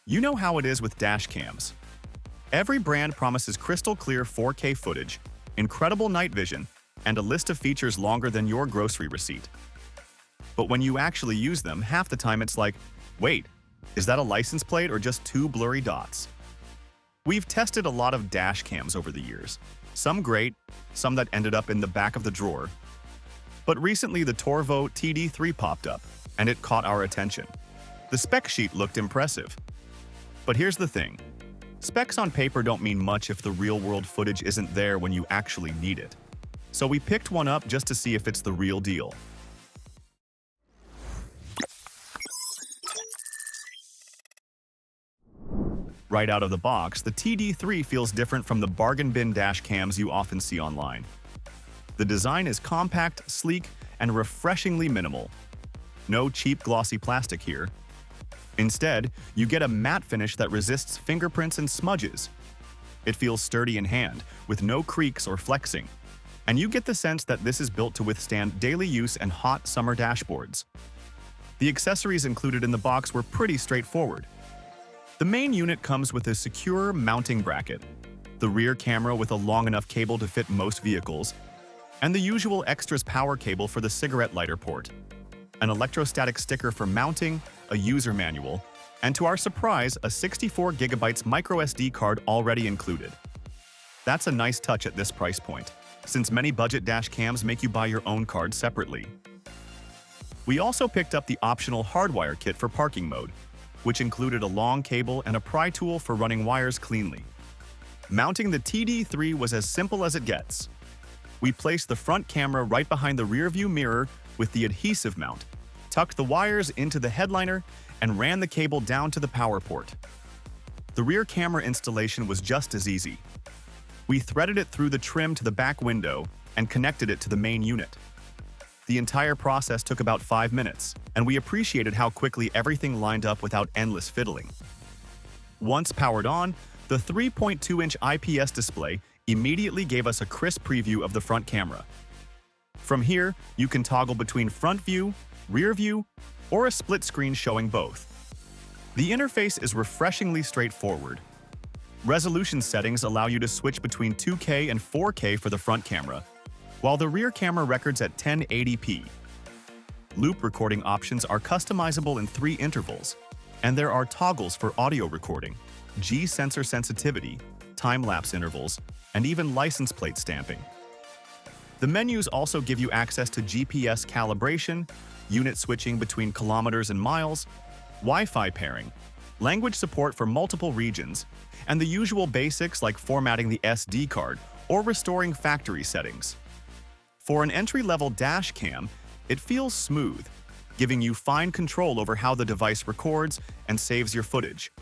You know how it is with dash cams. Every brand promises crystal clear 4K footage, incredible night vision, and a list of features longer than your grocery receipt. But when you actually use them, half the time it's like, wait, is that a license plate or just two blurry dots? We've tested a lot of dash cams over the years. Some great, some that ended up in the back of the drawer. But recently the Torvo TD3 popped up, and it caught our attention. The spec sheet looked impressive. But here's the thing. Specs on paper don't mean much if the real-world footage isn't there when you actually need it. So we picked one up just to see if it's the real deal. Right out of the box, the TD3 feels different from the bargain bin dash cams you often see online. The design is compact, sleek, and refreshingly minimal. No cheap glossy plastic here. Instead, you get a matte finish that resists fingerprints and smudges. It feels sturdy in hand, with no creaks or flexing. And you get the sense that this is built to withstand daily use and hot summer dashboards. The accessories included in the box were pretty straightforward. The main unit comes with a secure mounting bracket, the rear camera with a long enough cable to fit most vehicles, and the usual extras power cable for the cigarette lighter port, an electrostatic sticker for mounting, a user manual, and to our surprise, a 64GB microSD card already included. That's a nice touch at this price point, since many budget dash cams make you buy your own card separately. We also picked up the optional hardwire kit for parking mode, which included a long cable and a pry tool for running wires cleanly. Mounting the TD3 was as simple as it gets. We placed the front camera right behind the rearview mirror with the adhesive mount, tucked the wires into the headliner, and ran the cable down to the power port. The rear camera installation was just as easy. We threaded it through the trim to the back window and connected it to the main unit. The entire process took about 5 minutes, and we appreciated how quickly everything lined up without endless fiddling. Once powered on, the 3.2-inch IPS display immediately gave us a crisp preview of the front camera. From here, you can toggle between front view, rear view, or a split screen showing both. The interface is refreshingly straightforward. Resolution settings allow you to switch between 2K and 4K for the front camera, while the rear camera records at 1080p. Loop recording options are customizable in 3 intervals, and there are toggles for audio recording, G-sensor sensitivity, time-lapse intervals, and even license plate stamping. The menus also give you access to GPS calibration, unit switching between kilometers and miles, Wi-Fi pairing, language support for multiple regions, and the usual basics like formatting the SD card or restoring factory settings. For an entry-level dash cam, it feels smooth, giving you fine control over how the device records and saves your footage.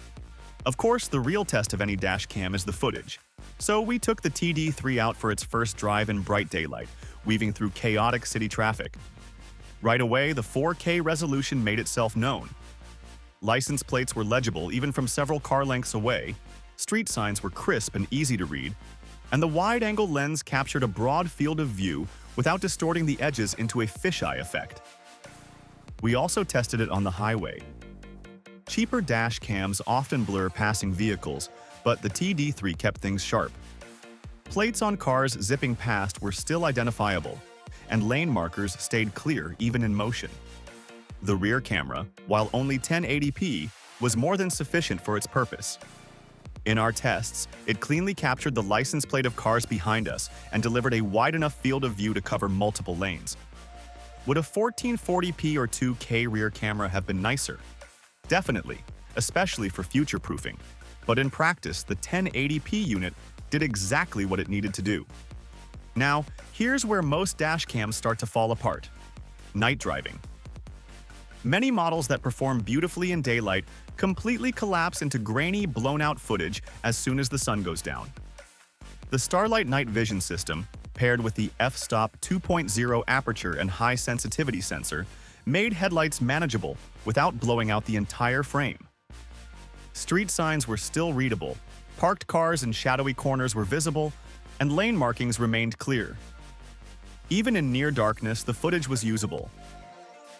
Of course, the real test of any dash cam is the footage. So we took the TD3 out for its first drive in bright daylight, weaving through chaotic city traffic. Right away, the 4K resolution made itself known. License plates were legible even from several car lengths away, street signs were crisp and easy to read, and the wide-angle lens captured a broad field of view without distorting the edges into a fisheye effect. We also tested it on the highway. Cheaper dash cams often blur passing vehicles, but the TD3 kept things sharp. Plates on cars zipping past were still identifiable, and lane markers stayed clear even in motion. The rear camera, while only 1080p, was more than sufficient for its purpose. In our tests, it cleanly captured the license plate of cars behind us and delivered a wide enough field of view to cover multiple lanes. Would a 1440p or 2K rear camera have been nicer? Definitely, especially for future-proofing. But in practice, the 1080p unit did exactly what it needed to do. Now, here's where most dash cams start to fall apart: night driving. Many models that perform beautifully in daylight completely collapse into grainy, blown-out footage as soon as the sun goes down. The Starlight Night Vision system, paired with the f-stop 2.0 aperture and high-sensitivity sensor, made headlights manageable without blowing out the entire frame. Street signs were still readable, parked cars and shadowy corners were visible, and lane markings remained clear. Even in near darkness, the footage was usable.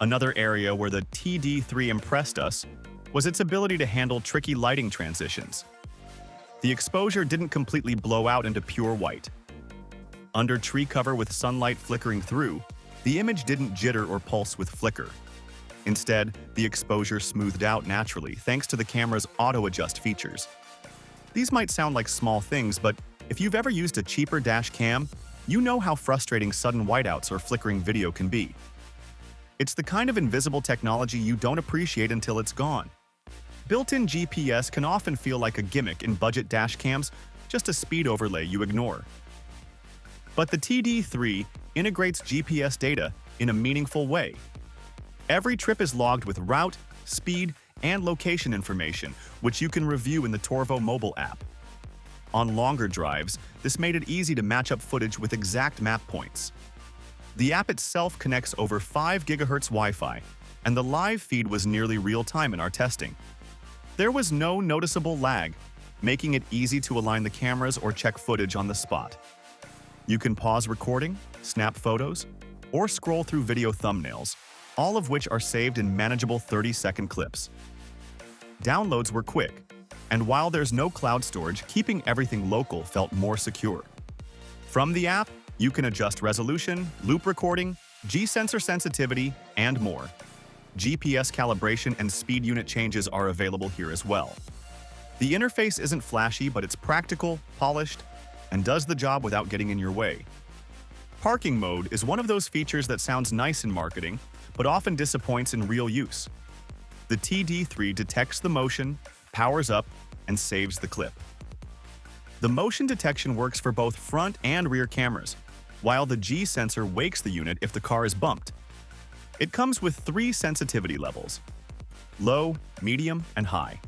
Another area where the TD3 impressed us was its ability to handle tricky lighting transitions. The exposure didn't completely blow out into pure white. Under tree cover with sunlight flickering through, the image didn't jitter or pulse with flicker. Instead, the exposure smoothed out naturally thanks to the camera's auto-adjust features. These might sound like small things, but if you've ever used a cheaper dash cam, you know how frustrating sudden whiteouts or flickering video can be. It's the kind of invisible technology you don't appreciate until it's gone. Built-in GPS can often feel like a gimmick in budget dash cams, just a speed overlay you ignore. But the TD3 integrates GPS data in a meaningful way. Every trip is logged with route, speed, and location information, which you can review in the Torvo mobile app. On longer drives, this made it easy to match up footage with exact map points. The app itself connects over 5 GHz Wi-Fi, and the live feed was nearly real-time in our testing. There was no noticeable lag, making it easy to align the cameras or check footage on the spot. You can pause recording, snap photos, or scroll through video thumbnails, all of which are saved in manageable 30-second clips. Downloads were quick, and while there's no cloud storage, keeping everything local felt more secure. From the app, you can adjust resolution, loop recording, G-sensor sensitivity, and more. GPS calibration and speed unit changes are available here as well. The interface isn't flashy, but it's practical, polished, and does the job without getting in your way. Parking mode is one of those features that sounds nice in marketing, but often disappoints in real use. The TD3 detects the motion, powers up, and saves the clip. The motion detection works for both front and rear cameras, while the G sensor wakes the unit if the car is bumped. It comes with 3 sensitivity levels: low, medium, and high.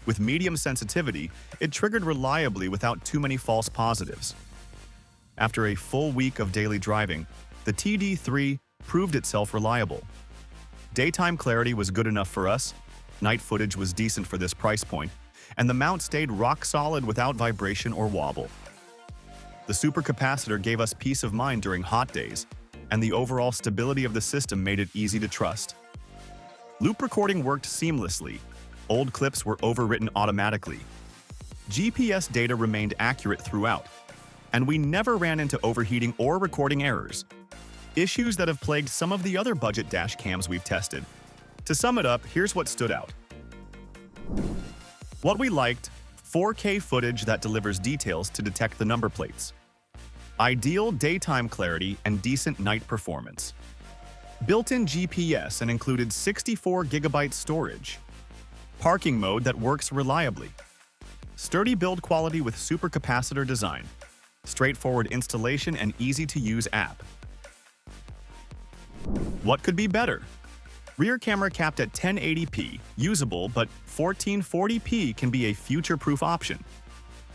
With medium sensitivity, it triggered reliably without too many false positives. After a full week of daily driving, the TD3 proved itself reliable. Daytime clarity was good enough for us, night footage was decent for this price point, and the mount stayed rock solid without vibration or wobble. The supercapacitor gave us peace of mind during hot days, and the overall stability of the system made it easy to trust. Loop recording worked seamlessly. Old clips were overwritten automatically. GPS data remained accurate throughout, and we never ran into overheating or recording errors, issues that have plagued some of the other budget dash cams we've tested. To sum it up, here's what stood out. What we liked: 4K footage that delivers details to detect the number plates. Ideal daytime clarity and decent night performance. Built-in GPS and included 64 GB storage. Parking mode that works reliably. Sturdy build quality with supercapacitor design. Straightforward installation and easy-to-use app. What could be better? Rear camera capped at 1080p, usable, but 1440p can be a future-proof option.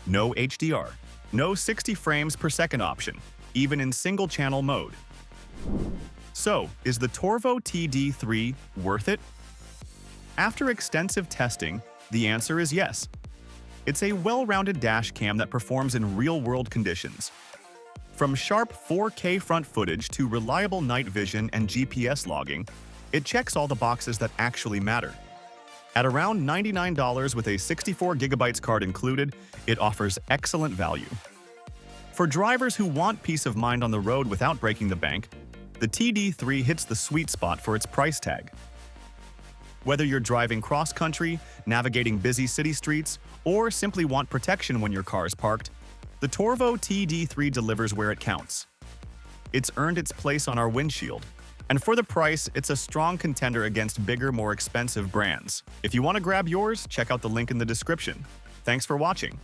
No HDR. No 60 frames per second option, even in single-channel mode. So, is the Torvo TD3 worth it? After extensive testing, the answer is yes. It's a well-rounded dash cam that performs in real-world conditions. From sharp 4K front footage to reliable night vision and GPS logging, it checks all the boxes that actually matter. At around $99 with a 64 GB card included, it offers excellent value. For drivers who want peace of mind on the road without breaking the bank, the TD3 hits the sweet spot for its price tag. Whether you're driving cross-country, navigating busy city streets, or simply want protection when your car is parked, the Torvo TD3 delivers where it counts. It's earned its place on our windshield, and for the price, it's a strong contender against bigger, more expensive brands. If you want to grab yours, check out the link in the description. Thanks for watching.